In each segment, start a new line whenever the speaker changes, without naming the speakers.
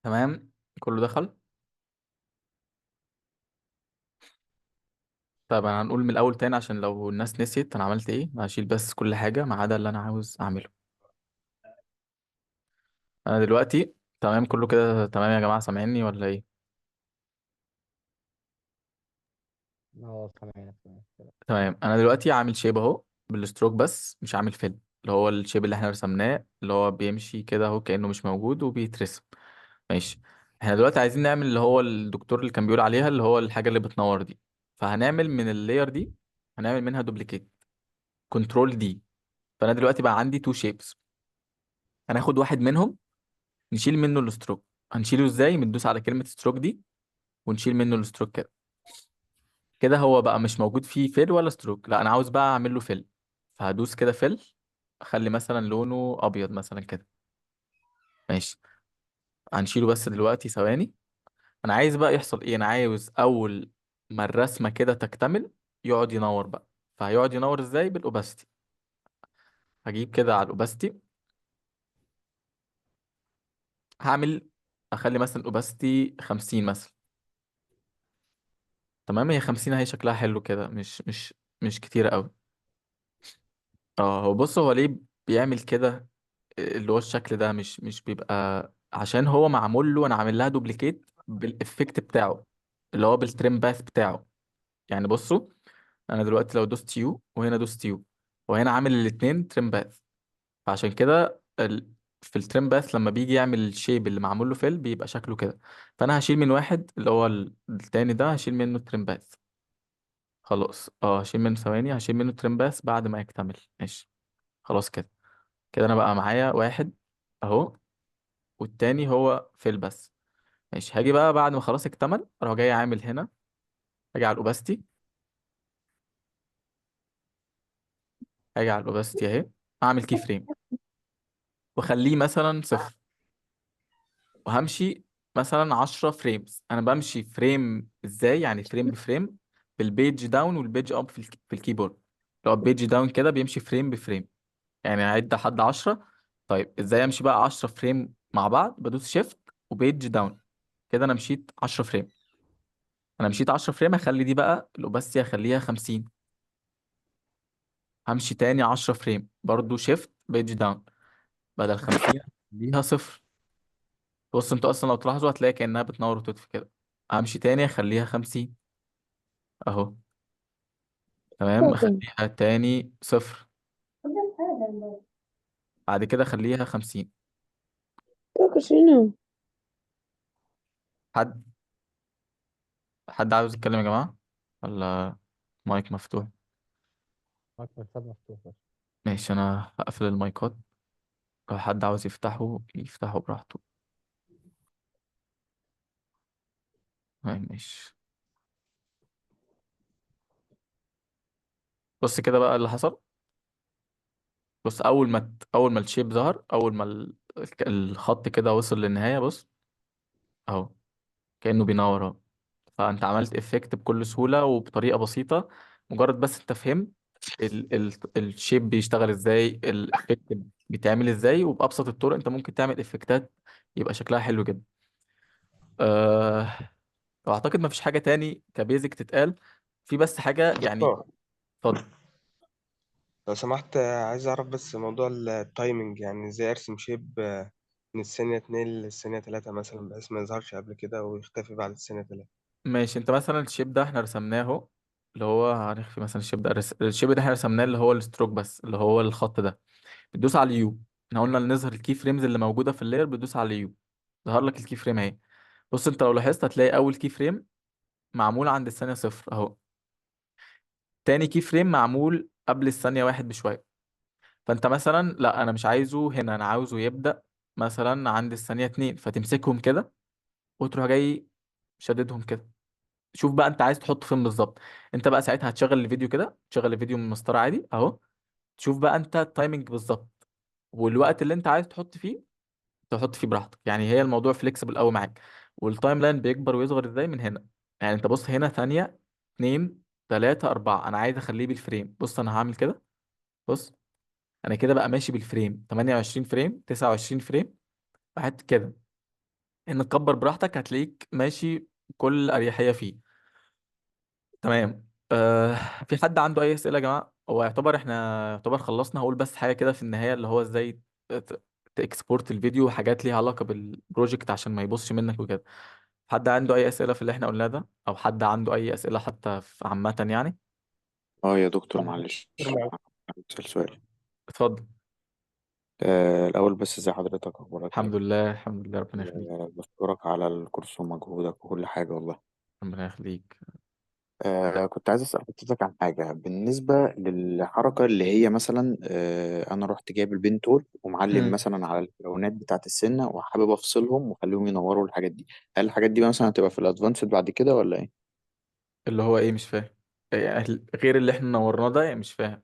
تمام. كله دخل. طيب انا هنقول من الاول تاني عشان لو الناس نسيت انا عملت ايه. هشيل بس كل حاجه ما عدا اللي انا عاوز اعمله. انا دلوقتي تمام. كله كده تمام يا جماعه، سامعيني ولا ايه؟
اه، تمام تمام تمام.
تمام. انا دلوقتي عامل شيب اهو بالستروك، بس مش عامل فيلم. اللي هو الشيب اللي احنا رسمناه اللي هو بيمشي كده اهو كانه مش موجود وبيترسم. ماشي. احنا دلوقتي عايزين نعمل اللي هو الدكتور اللي كان بيقول عليها، اللي هو الحاجه اللي بتنور دي. فهنعمل من اللاير دي، هنعمل منها دوبليكيت. كنترول دي. فانا دلوقتي بقى عندي تو شيبس. هناخد واحد منهم نشيل منه الستروك. هنشيله ازاي؟ بندوس على كلمة ستروك دي ونشيل منه الستروك كده. كده هو بقى مش موجود فيه فيل ولا ستروك. لا انا عاوز بقى اعمل له فيل. فهدوس كده فيل. اخلي مثلا لونه ابيض مثلا كده. ماشي. هنشيله بس دلوقتي ثواني. انا عايز بقى يحصل ايه؟ انا عاوز اول ما الرسمة كده تكتمل يقعد ينور بقى. فهيقعد ينور ازاي؟ بالاوباستي. هجيب كده على الاوباستي. هعمل اخلي مثلا الاوباستي 50 مثلا. تمام. هي 50 اهي شكلها حلو كده، مش كتيرة قوي. اه هو بص، هو ليه بيعمل كده؟ اللي هو الشكل ده مش بيبقى عشان هو معمول له. انا عامل لها دوبليكيت بالافكت بتاعه، اللي هو بالتريم باث بتاعه. يعني بصوا، انا دلوقتي لو دوست يو وهنا دوست يو وهنا عامل الاتنين تريم باث. فعشان كده في التريم باث لما بيجي يعمل الشيب اللي معمول له فيل بيبقى شكله كده. فانا هشيل من واحد اللي هو التاني ده، هشيل منه التريم باث. خلاص. هشيل منه ثواني، هشيل منه التريم باث بعد ما يكتمل. ماشي. خلاص كده. كده انا بقى معايا واحد اهو، والتاني هو فيل بس. ماشي. هاجي بقى بعد ما خلاص اكتمل اروح جاي عامل هنا. هاجي على الاوباستي. هاجي على الاوباستي اهي. اعمل كي فريم واخليه مثلا صفر. وهمشي مثلا 10 فريمز. انا بمشي فريم ازاي؟ يعني فريم بفريم. بالبيج داون والبيج اب في الكيبورد. لو البيج داون كده بيمشي فريم بفريم. يعني اعد لحد 10. طيب ازاي امشي بقى 10 فريم مع بعض؟ بدوس شيفت وبيج داون. كده انا مشيت 10 فريم. انا مشيت 10 فريم. هخلي دي بقى الاوباستي هخليها 50. همشي تاني 10 فريم برضو شيفت بيج داون. بدل 50 ليها صفر. بص انتوا اصلا لو تلاحظوا هتلاقي كأنها بتنور وتطفي كده. همشي تاني اخليها 50 اهو. تمام. اخليها تاني صفر. بعد كده اخليها 50.
توكل شنو؟
حد حد عاوز يتكلم يا جماعة ولا مايك مفتوح؟
معاك مرتب مفتوح بس.
ماشي. انا هقفل المايكات. لو حد عاوز يفتحه يفتحه براحته. تمام ماشي. بص كده بقى اللي حصل. بص اول ما الشيب ظهر، اول ما الخط كده وصل للنهاية. بص اهو كأنه بينور اهو. فانت عملت افكت بكل سهولة وبطريقة بسيطة. مجرد بس انت فهمت الشيب بيشتغل ازاي، الافكت بيتعمل ازاي، وبأبسط الطرق انت ممكن تعمل افكتات يبقى شكلها حلو جدا. أه... واعتقد ما فيش حاجة تاني كبيزك تتقال. في بس حاجة يعني.
دكتور،
اتفضل.
لو سمحت، عايز أعرف بس موضوع التايمنج، يعني إزاي أرسم شيب من الثانية 2 للثانية 3 مثلا، بحيث ما يظهرش قبل كده ويختفي بعد الثانية 3.
ماشي. انت مثلا الشيب ده احنا رسمناه اهو. اللي هو هنخفي مثلا الشيب ده. الشيب ده احنا رسمناه اللي هو الستروك بس، اللي هو الخط ده. بتدوس على اليو. احنا قلنا اللي نظهر الكي فريمز اللي موجوده في اللاير بتدوس على اليو. ظهر لك الكي فريم اهي. بص انت لو لاحظت هتلاقي اول كي فريم معمول عند الثانيه صفر اهو. تاني كي فريم معمول قبل الثانيه واحد بشويه. فانت مثلا لا انا مش عايزه هنا، انا عاوزه يبدا مثلا عند الثانيه اتنين. فتمسكهم كده وتروح جاي شددهم كده. شوف بقى انت عايز تحط فين بالظبط. انت بقى ساعتها هتشغل الفيديو كده، تشغل الفيديو من المسطره عادي اهو. تشوف بقى انت التايمنج بالظبط والوقت اللي انت عايز تحط فيه. تحط فيه براحتك. يعني هي الموضوع فليكسبل قوي معاك. والتايم لاين بيكبر ويصغر ازاي من هنا. يعني انت بص هنا ثانية، اتنين، تلاتة، أربعة. أنا عايز أخليه بالفريم. بص أنا هعمل كده. بص أنا كده بقى ماشي بالفريم 28 فريم، 29 فريم. واحد كده. ان تكبر براحتك هتلاقيك ماشي بكل اريحيه فيه. تمام. في حد عنده اي اسئله يا جماعه؟ هو يعتبر خلصنا. هقول بس حاجه كده في النهايه، اللي هو ازاي تاكسبورت الفيديو وحاجات ليها علاقه بالبروجكت عشان ما يبصش منك وكده. حد عنده اي اسئله في اللي احنا قلناه ده، او حد عنده اي اسئله حتى في عامه يعني؟
اه يا دكتور
طب
معلش،
دكتور معاك.
هسأل سؤال.
اتفضل.
الأول بس ازي حضرتك، أخبارك
الحمد
ايه؟
لله الحمد لله، ربنا يخليك.
بشكرك على الكورس ومجهودك وكل حاجة والله.
ربنا يخليك.
كنت عايز أسأل حضرتك عن حاجة بالنسبة للحركة اللي هي مثلا أنا رحت جايب البنتول ومعلم
مم.
مثلا على الكونات بتاعت السنة وحابب أفصلهم وأخليهم ينوروا الحاجات دي. هل الحاجات دي مثلا هتبقى في الأدفانسد بعد كده ولا ايه؟
اللي هو ايه؟ مش فاهم. غير اللي احنا نورناه ده يعني؟ مش فاهم.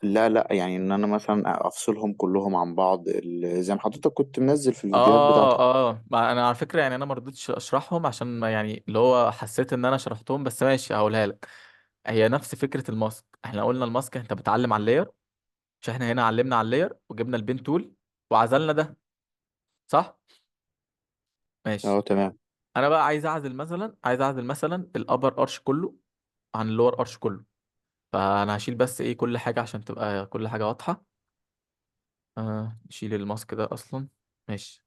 لا لا، يعني إن أنا مثلا أفصلهم كلهم عن بعض زي ما حضرتك كنت منزل في الفيديوهات بتاعتك.
ما انا على فكره يعني انا ما رضيتش اشرحهم عشان ما يعني اللي هو حسيت ان انا شرحتهم، بس ماشي هقولها لك. هي نفس فكره الماسك. احنا قلنا الماسك انت بتعلم على اللاير، مش احنا هنا علمنا على اللاير وجبنا البين تول وعزلنا ده، صح؟
اه
ماشي.
تمام.
انا بقى عايز اعزل مثلا الابر ارش كله عن اللور ارش كله. فانا هشيل بس ايه كل حاجه عشان تبقى كل حاجه واضحه. نشيل الماسك ده اصلا. ماشي.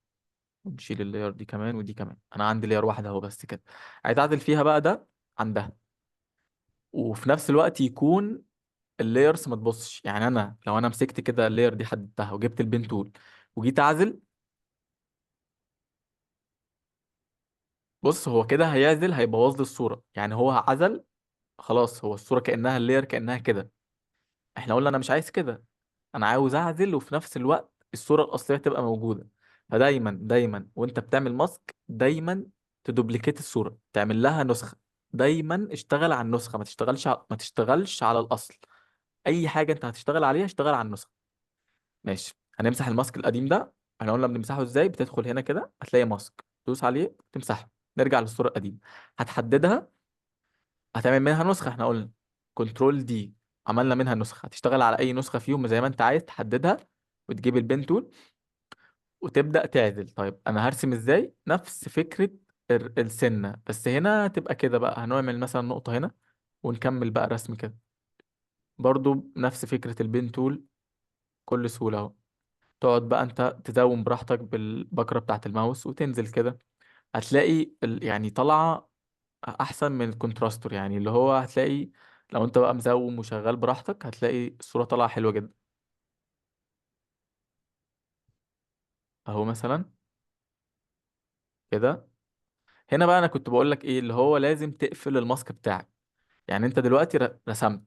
ونشيل اللاير دي كمان ودي كمان. انا عندي لاير واحده اهو بس كده. عايز اعدل فيها بقى ده عن ده، وفي نفس الوقت يكون اللايرز ما تبصش. يعني انا لو انا مسكت كده اللاير دي حددتها وجبت البين تول وجيت اعزل، بص هو كده هيعزل هيبوظ لي الصوره. يعني هو عزل خلاص، هو الصوره كانها اللاير كانها كده. احنا قلنا انا مش عايز كده، انا عاوز اعزل وفي نفس الوقت الصوره الاصليه تبقى موجوده. فدايما دايما وانت بتعمل ماسك دايما تدوبليكيت الصوره، تعمل لها نسخه. دايما اشتغل على النسخه، ما تشتغلش على الاصل. اي حاجه انت هتشتغل عليها اشتغل على النسخه. ماشي. هنمسح الماسك القديم ده. احنا قلنا بنمسحه ازاي؟ بتدخل هنا كده هتلاقي ماسك، تدوس عليه تمسحه. نرجع للصوره القديمه، هتحددها، هتعمل منها نسخة. احنا قلنا كنترول دي، عملنا منها نسخة. هتشتغل على أي نسخة فيهم زي ما أنت عايز تحددها، وتجيب البين تول وتبدأ تعدل. طيب أنا هرسم إزاي؟ نفس فكرة السنة، بس هنا تبقى كده بقى. هنعمل مثلا نقطة هنا ونكمل بقى رسم كده. برضو نفس فكرة البين تول، كل سهولة أهو. تقعد بقى أنت تزوم براحتك بالبكرة بتاعة الماوس وتنزل كده. هتلاقي يعني طالعة احسن من الكونتراستور. يعني اللي هو هتلاقي لو انت بقى مزوم وشغال براحتك هتلاقي الصورة طالعة حلوة جدا اهو مثلا كده. هنا بقى انا كنت بقول لك ايه، اللي هو لازم تقفل الماسك بتاعك. يعني انت دلوقتي رسمت،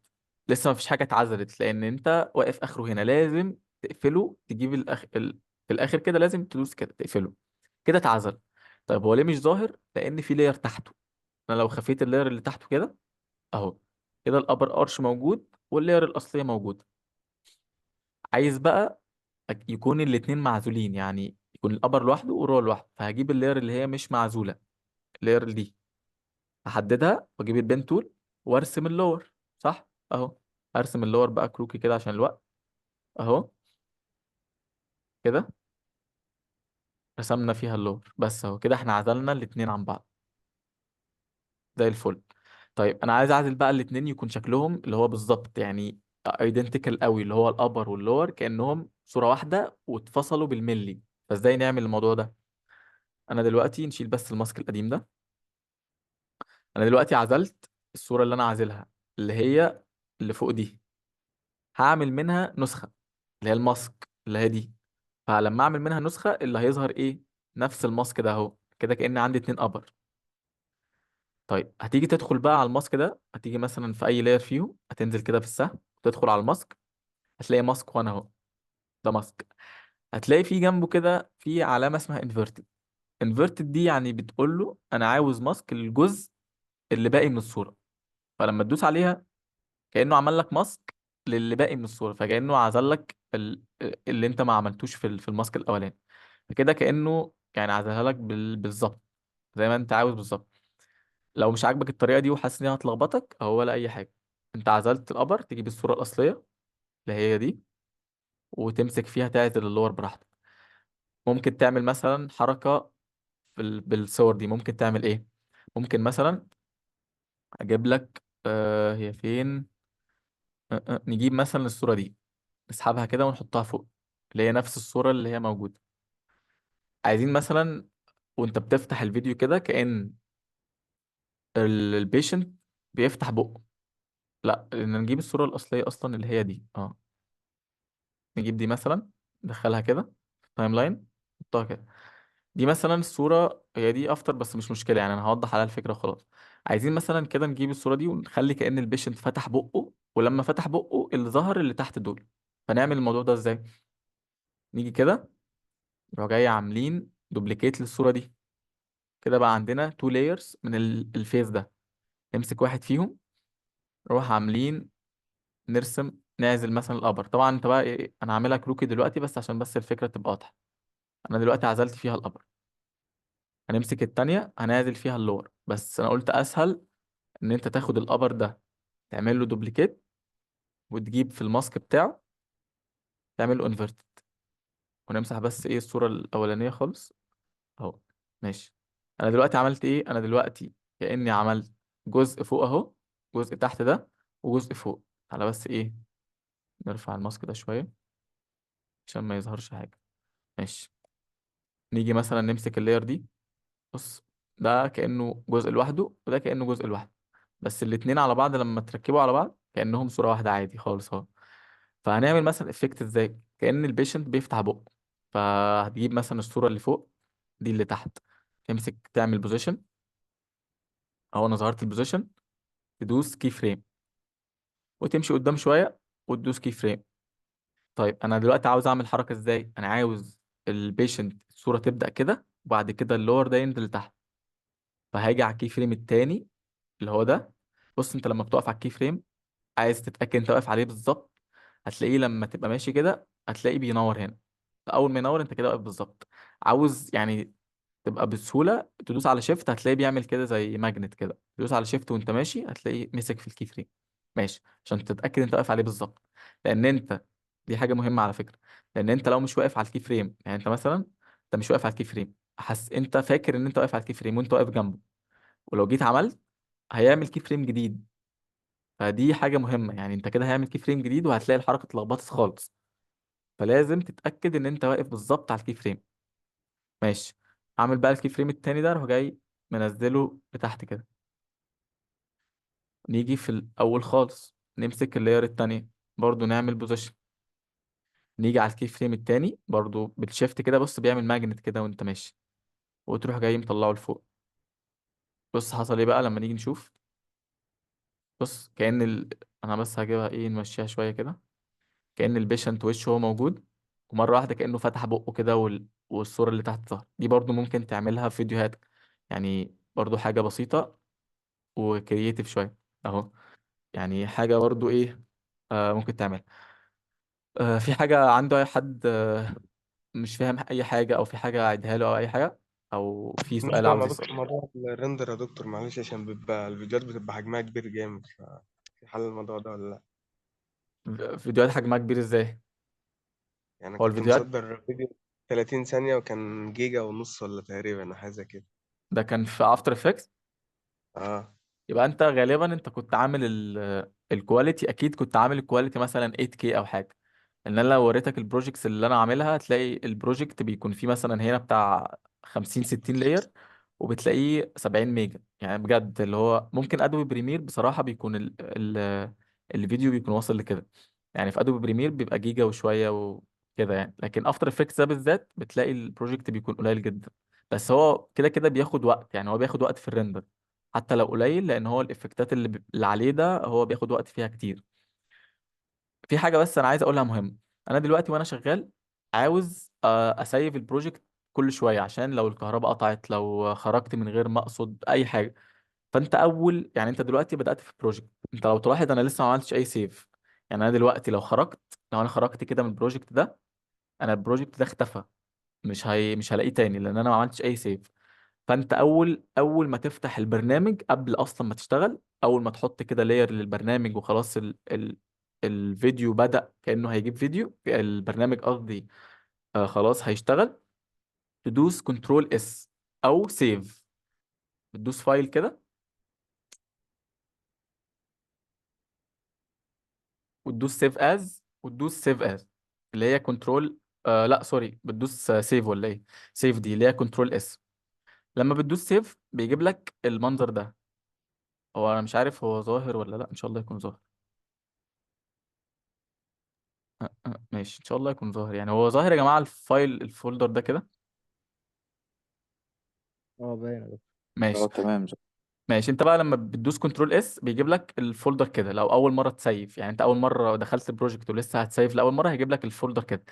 لسه ما فيش حاجة اتعزلت لان انت واقف اخره هنا. لازم تقفله، تجيب في الاخر كده لازم تدوس كده تقفله، كده اتعزل. طيب هو ليه مش ظاهر؟ لان في لاير تحته. انا لو خفيت اللاير اللي تحته كده اهو، كده الابر ارش موجود واللاير الاصلية موجودة. عايز بقى يكون الاتنين معزولين، يعني يكون الابر لوحده والرول لوحده. فهجيب اللاير اللي هي مش معزولة، اللاير دي هحددها واجيب البين تول وارسم اللور، صح؟ اهو. هرسم اللور بقى كروكي كده عشان الوقت. اهو كده رسمنا فيها اللور بس. اهو كده احنا عزلنا الاتنين عن بعض زي الفل. طيب انا عايز اعزل بقى الاتنين يكون شكلهم اللي هو بالظبط يعني ايدنتيكال قوي، اللي هو الابر واللور كانهم صورة واحدة واتفصلوا بالملي. فازاي نعمل الموضوع ده؟ انا دلوقتي نشيل بس الماسك القديم ده. انا دلوقتي عزلت الصورة اللي انا عازلها، اللي هي اللي فوق دي. هعمل منها نسخة اللي هي الماسك اللي هي دي. فلما اعمل منها نسخة اللي هيظهر ايه؟ نفس الماسك ده اهو. كده كأن عندي اتنين ابر. طيب هتيجي تدخل بقى على الماسك ده، هتيجي مثلا في اي لاير فيهم، هتنزل كده في السهم تدخل على الماسك. هتلاقي ماسك وانا اهو، ده ماسك. هتلاقي في جنبه كده في علامة اسمها انفيرتد. انفيرتد دي يعني بتقول له انا عاوز ماسك الجزء اللي باقي من الصورة. فلما تدوس عليها كأنه عمل لك ماسك للي باقي من الصورة. فكأنه عزل لك اللي انت ما عملتوش في الماسك الأولاني. فكده كأنه يعني عزلها لك بالظبط زي ما انت عاوز بالظبط. لو مش عاجبك الطريقة دي وحاسس انها هتلخبطك أو ولا أي حاجة، انت عزلت الأبر، تجيب الصورة الأصلية اللي هي دي وتمسك فيها تعزل اللور براحتك. ممكن تعمل مثلا حركة بالصور دي ممكن تعمل ايه؟ ممكن مثلا اجيب لك هي فين، نجيب مثلا الصورة دي، نسحبها كده ونحطها فوق، اللي هي نفس الصورة اللي هي موجودة. عايزين مثلا وانت بتفتح الفيديو كده كأن البيشنت بيفتح بقه. لا، نجيب الصورة الأصلية أصلا اللي هي دي، نجيب دي مثلا، ندخلها كده في التايم لاين، نحطها كده. دي مثلا الصورة هي دي افتر، بس مش مشكلة يعني، انا هوضح عليها الفكرة وخلاص. عايزين مثلا كده نجيب الصورة دي ونخلي كأن البيشنت فتح بقه، ولما فتح بقه اللي ظهر اللي تحت دول. فنعمل الموضوع ده ازاي؟ نيجي كده، نروح جاي عاملين دوبليكيت للصورة دي. كده بقى عندنا تو لايرز من الفيس ده. نمسك واحد فيهم، نروح عاملين نرسم، نعزل مثلا الابر. طبعا انت بقى إيه، انا عاملها كروكي دلوقتي بس عشان بس الفكرة تبقى واضحة. انا دلوقتي عزلت فيها الابر. هنمسك التانية هنعزل فيها اللور، بس انا قلت اسهل ان انت تاخد الابر ده، تعمل له دوبليكيت، وتجيب في الماسك بتاعه تعمل له انفرت، ونمسح بس ايه الصورة الاولانية خالص اهو. ماشي. انا دلوقتي عملت ايه؟ انا دلوقتي كأني عملت جزء فوق اهو، جزء تحت ده، وجزء فوق. على بس ايه، نرفع الماسك ده شوية عشان ما يظهرش حاجة. ماشي. نيجي مثلا نمسك اللاير دي. بص، ده كأنه جزء لوحده وده كأنه جزء لوحده، بس الاتنين على بعض لما تركبوا على بعض كأنهم صورة واحدة عادي خالص اهو. فهنعمل مثلا افكت ازاي؟ كأن البيشنت بيفتح بقه. فهتجيب مثلا الصورة اللي فوق دي اللي تحت، تمسك تعمل بوزيشن اهو، انا ظهرت البوزيشن، تدوس كي فريم وتمشي قدام شوية وتدوس كي فريم. طيب انا دلوقتي عاوز اعمل حركة ازاي؟ انا عاوز البيشنت الصورة تبدأ كده وبعد كده اللور ده ينزل لتحت. فهاجي على الكي فريم التاني اللي هو ده. بص، انت لما بتقف على الكي فريم عايز تتأكد انت واقف عليه بالظبط، هتلاقيه لما تبقى ماشي كده هتلاقيه بينور هنا. فأول ما ينور انت كده واقف بالظبط. عاوز يعني تبقى بسهولة تدوس على شيفت، هتلاقيه بيعمل كده زي ماجنت كده، تدوس على شيفت وانت ماشي هتلاقيه مسك في الكي فريم. ماشي، عشان تتأكد انت واقف عليه بالظبط. لأن انت، دي حاجة مهمة على فكرة، لأن انت لو مش واقف على الكي فريم، يعني انت مثلا انت مش واقف على الكي فريم، انت فاكر ان انت واقف على الكي فريم وانت واقف جنبه، ولو جيت عملت هيعمل كي فريم جديد. فدي حاجة مهمة، يعني انت كده هيعمل كي فريم جديد وهتلاقي الحركة اتلخبطت خالص. فلازم تتأكد ان انت واقف بالظبط على الكي فريم. ماشي. اعمل بقى الكي فريم التاني ده، اروح جاي منزله لتحت كده. نيجي في الاول خالص نمسك اللاير التانية، برضو نعمل بوزيشن. نيجي على الكي فريم التاني برضو بالشيفت كده، بص بيعمل ماجنت كده وانت ماشي، وتروح جاي مطلعه لفوق. بص حصل ايه بقى لما نيجي نشوف. بص انا بس هجيبها ايه، نمشيها شوية كده. كأن البيشنت وشه هو موجود، ومرة واحدة كأنه فتح بقه كده والصورة اللي تحت ظهر. دي برضو ممكن تعملها في فيديوهات، يعني برضو حاجة بسيطة وكرييتيف شوية اهو. يعني حاجة برضو ايه، ممكن تعمل. في حاجة عنده أي حد مش فاهم أي حاجة، أو في حاجة أعيدها له أو أي حاجة، أو في سؤال
بالنسبة
عاوز
لموضوع
يسأل؟
موضوع الريندر يا دكتور، معلش، عشان بيبقى الفيديوهات بتبقى حجمها كبير جامد، في حل الموضوع ده ولا لأ؟
فيديوهات حجمها كبير ازاي؟
يعني أنا
هو
كنت
الفيديوهات
مصدر فيديو 30 ثانية وكان جيجا ونص ولا تقريبا حاجة زي كده.
ده كان في افتر افكتس.
اه.
يبقى انت غالبا انت كنت عامل الكواليتي، اكيد كنت عامل الكواليتي مثلا 8K او حاجه. ان انا لو وريتك البروجيكتس اللي انا عاملها هتلاقي البروجكت بيكون فيه مثلا هنا بتاع 50 60 لاير، وبتلاقيه 70 ميجا. يعني بجد اللي هو ممكن ادوبي بريمير بصراحه بيكون الفيديو بيكون واصل لكده. يعني في ادوبي بريمير بيبقى جيجا وشويه وكده يعني، لكن افتر افكتس ده بالذات بتلاقي البروجكت بيكون قليل جدا. بس هو كده كده بياخد وقت، يعني هو بياخد وقت في الريندر حتى لو قليل، لان هو الافكتات اللي عليه ده هو بياخد وقت فيها كتير. في حاجه بس انا عايز اقولها مهمه. انا دلوقتي وانا شغال عاوز اسيف البروجكت كل شويه، عشان لو الكهرباء قطعت، لو خرجت من غير ما اقصد اي حاجه. فانت اول يعني انت دلوقتي بدات في البروجكت، انت لو تلاحظ انا لسه ما عملتش اي سيف. يعني انا دلوقتي لو انا خرجت كده من البروجكت ده، انا البروجكت ده اختفى، مش هلاقيه تاني لان انا ما عملتش اي سيف. فانت اول ما تفتح البرنامج قبل اصلا ما تشتغل، اول ما تحط كده لاير للبرنامج وخلاص الفيديو بدأ كأنه هيجيب فيديو البرنامج قصدي، خلاص هيشتغل، تدوس كنترول اس او سيف. بتدوس فايل كده وتدوس سيف از، وتدوس سيف از اللي هي كنترول، لا سوري، بتدوس سيف ولا ايه؟ سيف دي اللي هي كنترول اس. لما بتدوس سيف بيجيب لك المنظر ده. هو انا مش عارف هو ظاهر ولا لا، ان شاء الله يكون ظاهر. ماشي، ان شاء الله يكون ظاهر. يعني هو ظاهر يا جماعة الفايل الفولدر ده كده؟
اه باين يا دكتور.
اه
ماشي.
تمام.
ماشي، انت بقى لما بتدوس كنترول اس بيجيب لك الفولدر كده. لو اول مره تسيف، يعني انت اول مره دخلت البروجكت ولسه هتسيف لاول مره، هيجيب لك الفولدر كده.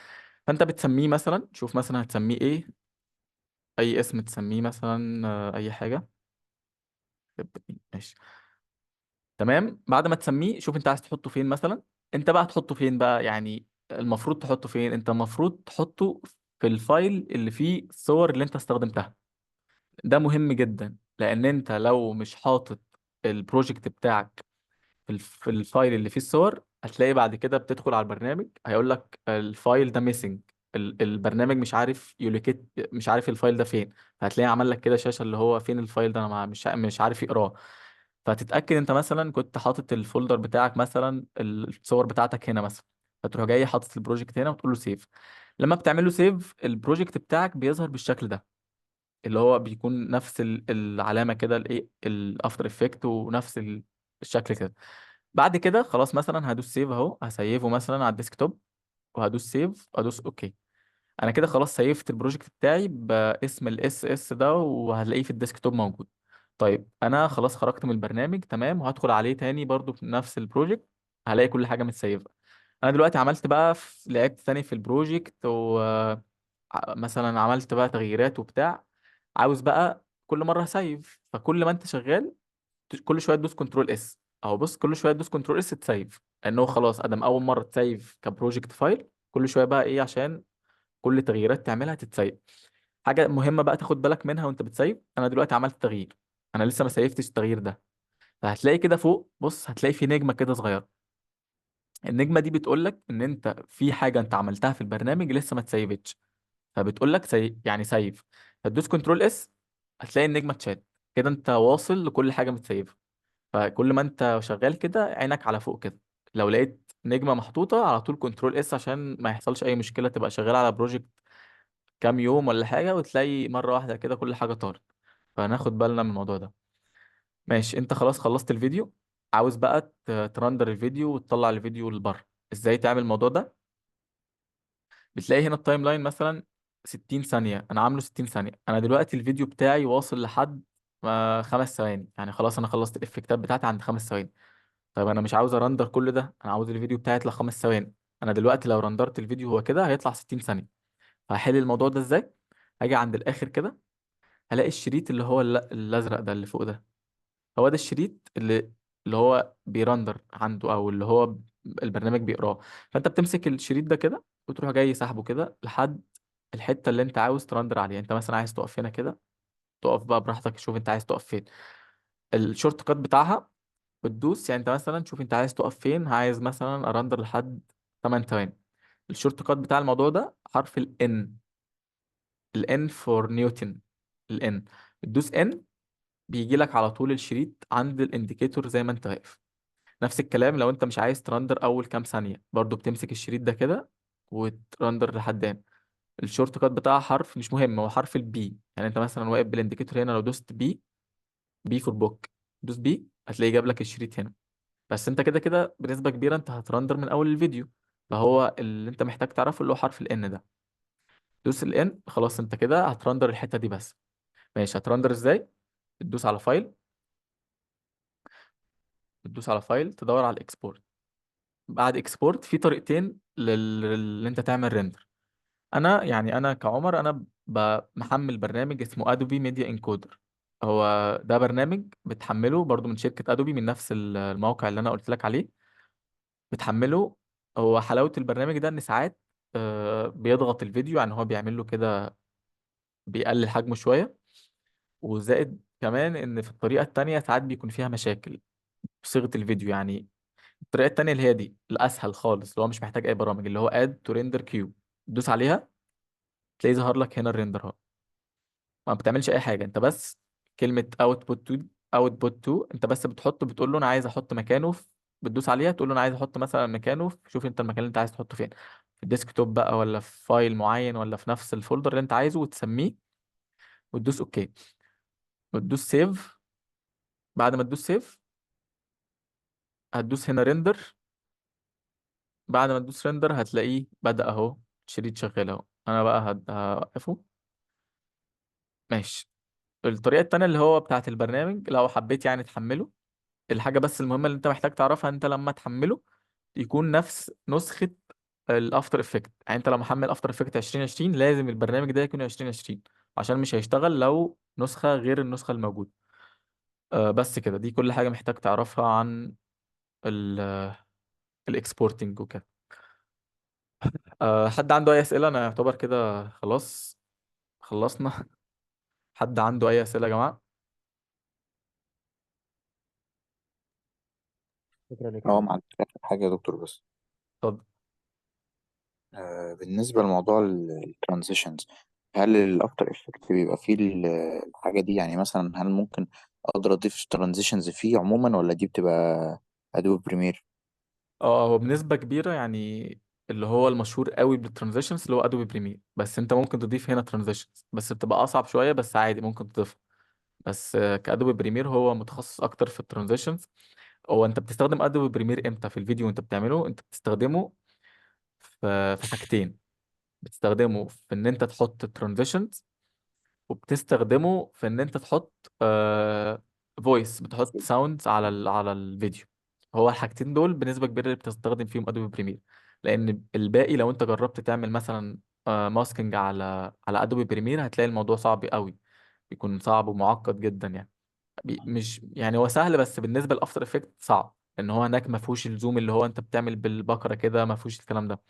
فانت بتسميه مثلا، شوف مثلا هتسميه ايه. اي اسم تسميه مثلا، اي حاجه. ماشي. تمام، بعد ما تسميه شوف انت عايز تحطه فين مثلا. انت بقى تحطه فين بقى يعني؟ المفروض تحطه فين؟ انت المفروض تحطه في الفايل اللي فيه الصور اللي انت استخدمتها. ده مهم جدا، لان انت لو مش حاطط البروجكت بتاعك في الفايل اللي فيه الصور، هتلاقي بعد كده بتدخل على البرنامج هيقول لك الفايل ده ميسنج. البرنامج مش عارف يلوكيت، مش عارف الفايل ده فين. فهتلاقيه عمل لك كده شاشة اللي هو فين الفايل ده، انا مش عارف يقراه. فتتأكد انت مثلا كنت حاطط الفولدر بتاعك مثلا الصور بتاعتك هنا مثلا. فتروح جاي حاطط البروجكت هنا وتقول له سيف. لما بتعمل له سيف البروجكت بتاعك بيظهر بالشكل ده، اللي هو بيكون نفس العلامة كده، الايه الافتر افكت، ونفس الشكل كده. بعد كده خلاص مثلا هدوس سيف اهو، هسيفه مثلا على الديسكتوب، وهدوس سيف، ادوس اوكي. انا كده خلاص سيفت البروجكت بتاعي باسم الاس اس ده، وهتلاقيه في الديسكتوب موجود. طيب انا خلاص خرجت من البرنامج تمام، وهدخل عليه تاني برضو في نفس البروجكت، هلاقي كل حاجة متسيفة. انا دلوقتي عملت بقى لعبت تاني في البروجكت، ومثلا عملت بقى تغييرات وبتاع. عاوز بقى كل مرة هسيف، فكل ما انت شغال كل شويه تدوس كنترول اس. اهو بص، كل شويه تدوس كنترول اس تسيف، لانه خلاص ادم اول مره تسيف كبروجكت فايل. كل شويه بقى ايه؟ عشان كل تغييرات تعملها تتسيف. حاجه مهمه بقى تاخد بالك منها وانت بتسيف. انا دلوقتي عملت تغيير، انا لسه ما سيفتش التغيير ده. فهتلاقي كده فوق، بص هتلاقي في نجمه كده صغيره. النجمه دي بتقول لك ان انت في حاجه انت عملتها في البرنامج لسه ما تسيفتش. فبتقول لك يعني سيف. فتدوس كنترول اس، هتلاقي النجمه اتشالت. كده انت واصل لكل حاجه متسيفه. فكل ما انت شغال كده عينك على فوق كده، لو لقيت نجمة محطوطة على طول كنترول اس، عشان ما يحصلش اي مشكلة تبقى شغال على بروجكت كام يوم ولا حاجة وتلاقي مرة واحدة كده كل حاجة طارت. فهناخد بالنا من الموضوع ده. ماشي، انت خلاص خلصت الفيديو. عاوز بقى ترندر الفيديو وتطلع الفيديو لبره. ازاي تعمل الموضوع ده؟ بتلاقي هنا التايم لاين مثلا 60 ثانية، انا عامله 60 ثانية. انا دلوقتي الفيديو بتاعي واصل لحد 5 ثواني، يعني خلاص انا خلصت الافكتات بتاعتي عند 5 ثواني. طيب انا مش عاوز ارندر كل ده، انا عاوز الفيديو بتاعي يطلع 5 ثواني. انا دلوقتي لو رندرت الفيديو هو كده هيطلع 60 ثانية. فهحل الموضوع ده ازاي؟ هاجي عند الاخر كده، هلاقي الشريط اللي هو الازرق ده اللي فوق ده. هو ده الشريط اللي هو بيرندر عنده، او اللي هو البرنامج بيقراه. فانت بتمسك الشريط ده كده وتروح جاي سحبه كده لحد الحتة اللي انت عاوز ترندر عليها. انت مثلا عايز تقف هنا كده، تقف بقى براحتك، شوف انت عايز تقف فين. الشورت كات بتاعها بتدوس، يعني انت مثلا شوف انت عايز تقف فين. عايز مثلا ارندر لحد 8 ثواني. الشورت كات بتاع الموضوع ده حرف الان. الان فور نيوتن. الان. بتدوس ان، بيجي لك على طول الشريط عند الانديكيتور زي ما انت واقف. نفس الكلام لو انت مش عايز ترندر اول كام ثانية، برضو بتمسك الشريط ده كده وترندر لحد هنا. الشورت كات بتاعها حرف مش مهم، هو حرف البي. يعني انت مثلا واقف بالانديكيتور هنا، لو دوست بي، بي فور بوك، دوس بي هتلاقيه جاب لك الشريط هنا. بس انت كده كده بنسبة كبيرة انت هترندر من اول الفيديو. فهو اللي انت محتاج تعرفه اللي هو حرف الان ده. دوس الان، خلاص انت كده هترندر الحتة دي بس. ماشي، هترندر ازاي؟ تدوس على فايل، تدوس على فايل تدور على الاكسبورت. بعد اكسبورت في طريقتين اللي انت تعمل ريندر. انا يعني انا كعمر انا محمل برنامج اسمه ادوبي ميديا انكودر. هو ده برنامج بتحمله برضو من شركة ادوبي، من نفس الموقع اللي انا قلت لك عليه. بتحمله. هو حلاوة البرنامج ده ان ساعات بيضغط الفيديو، يعني هو بيعمل له كده، بيقلل حجمه شوية. وزائد كمان ان في الطريقة التانية ساعات بيكون فيها مشاكل في صيغة الفيديو. يعني الطريقة التانية اللي هي دي الأسهل خالص، اللي هو مش محتاج أي برامج، اللي هو add to render queue. تدوس عليها تلاقيه ظهر لك هنا الريندر اهو. ما بتعملش اي حاجه، انت بس كلمه اوتبوت تو، اوتبوت تو انت بس بتحط، بتقول له انا عايز احط مكانه في، بتدوس عليها تقول له انا عايز احط مثلا مكانه في، شوف انت المكان اللي انت عايز تحطه فين، في الديسكتوب بقى ولا في فايل معين ولا في نفس الفولدر اللي انت عايزه، وتسميه وتدوس اوكي وتدوس سيف. بعد ما تدوس سيف هتدوس هنا ريندر. بعد ما تدوس ريندر هتلاقيه بدأ اهو، الشريط شغال اهو. انا بقى هوقفه. ماشي. الطريقة التانية اللي هو بتاعت البرنامج، لو حبيت يعني تحمله، الحاجة بس المهمة اللي انت محتاج تعرفها، انت لما تحمله يكون نفس نسخة الافتر افكت. يعني انت لو محمل افتر افكت 2020 لازم البرنامج ده يكون 2020، عشان مش هيشتغل لو نسخة غير النسخة الموجودة. بس كده، دي كل حاجة محتاج تعرفها عن الاكسبورتنج وكده. حد عنده اي اسئلة؟ انا يعتبر كده خلاص خلصنا. حد عنده اي اسئلة يا جماعة؟
شكرا لك يا
اه،
دكتور.
مع آخر حاجة يا دكتور بس.
اتفضل.
بالنسبة لموضوع الترانزيشنز، هل الافتر افكت بيبقى فيه الحاجة دي؟ يعني مثلا هل ممكن اقدر اضيف ترانزيشنز فيه عموما، ولا دي بتبقى ادوب بريمير؟
اه، هو بنسبة كبيرة يعني اللي هو المشهور قوي بالترانزيشنز اللي هو ادوبي بريمير، بس انت ممكن تضيف هنا ترانزيشنز بس بتبقى اصعب شوية، بس عادي ممكن تضيفها. بس كادوبي بريمير هو متخصص اكتر في الترانزيشنز. هو انت بتستخدم ادوبي بريمير امتى في الفيديو وانت بتعمله؟ انت بتستخدمه في حاجتين. بتستخدمه في ان انت تحط ترانزيشنز، وبتستخدمه في ان انت تحط فويس، بتحط ساوندز على الفيديو. هو الحاجتين دول بنسبة كبيرة اللي بتستخدم فيهم ادوبي بريمير. لان الباقي لو انت جربت تعمل مثلا ماسكينج على ادوبي بريمير هتلاقي الموضوع صعب قوي، بيكون صعب ومعقد جدا يعني. مش يعني هو سهل، بس بالنسبة لافتر افكت صعب، ان هو هناك ما فيهوش الزوم اللي هو انت بتعمل بالبكرة كده، ما فيهوش الكلام ده.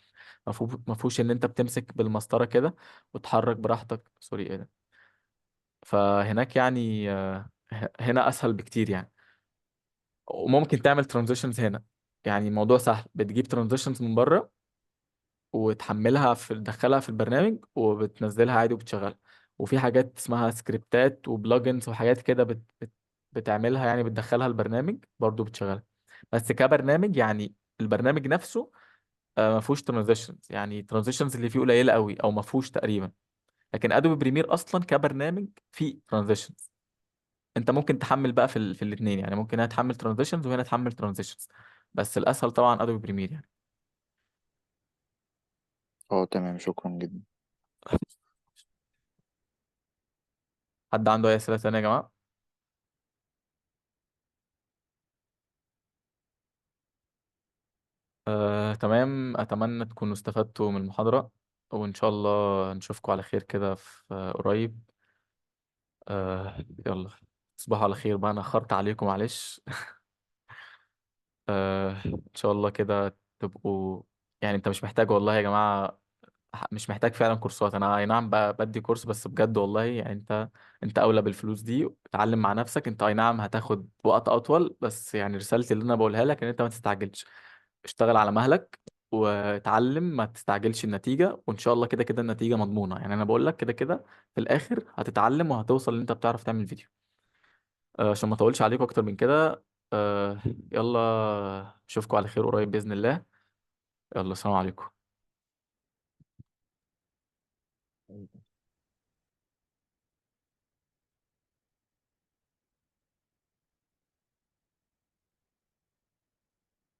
ما فيهوش ان انت بتمسك بالمسطرة كده وتحرك براحتك. سوري، ايه ده؟ فهناك يعني هنا اسهل بكتير يعني. وممكن تعمل ترانزيشنز هنا، يعني الموضوع سهل، بتجيب ترانزيشنز من بره وتحملها تدخلها في البرنامج وبتنزلها عادي وبتشغلها. وفي حاجات اسمها سكريبتات وبلجنز وحاجات كده بتعملها، يعني بتدخلها البرنامج برضو بتشغلها. بس كبرنامج يعني البرنامج نفسه ما فيهوش ترانزيشنز، يعني ترانزيشنز اللي فيه قليله قوي او ما فيهوش تقريبا. لكن ادوبي بريمير اصلا كبرنامج فيه ترانزيشنز. انت ممكن تحمل بقى في الاثنين، يعني ممكن هنا تحمل ترانزيشنز وهنا تحمل ترانزيشنز، بس الاسهل طبعا ادوبي بريمير يعني.
اه تمام، شكرا جدا.
حد عنده اي اسئله ثانيه يا جماعه؟ تمام، اتمنى تكونوا استفدتوا من المحاضره، وان شاء الله نشوفكم على خير كده في قريب. يلا، تصبحوا على خير بقى، انا اخرت عليكم معلش. ان شاء الله كده تبقوا، يعني انت مش محتاج والله يا جماعه، مش محتاج فعلا كورسات. انا اي نعم بدي كورس، بس بجد والله يعني انت اولى بالفلوس دي. اتعلم مع نفسك، انت اي نعم هتاخد وقت اطول، بس يعني رسالتي اللي انا بقولها لك ان انت ما تستعجلش. اشتغل على مهلك واتعلم، ما تستعجلش النتيجة، وان شاء الله كده كده النتيجة مضمونة. يعني انا بقول لك كده كده في الاخر هتتعلم وهتوصل ان انت بتعرف تعمل فيديو. عشان ما اطولش عليكم اكتر من كده. أه يلا، اشوفكم على خير قريب بإذن الله. يلا، السلام عليكم.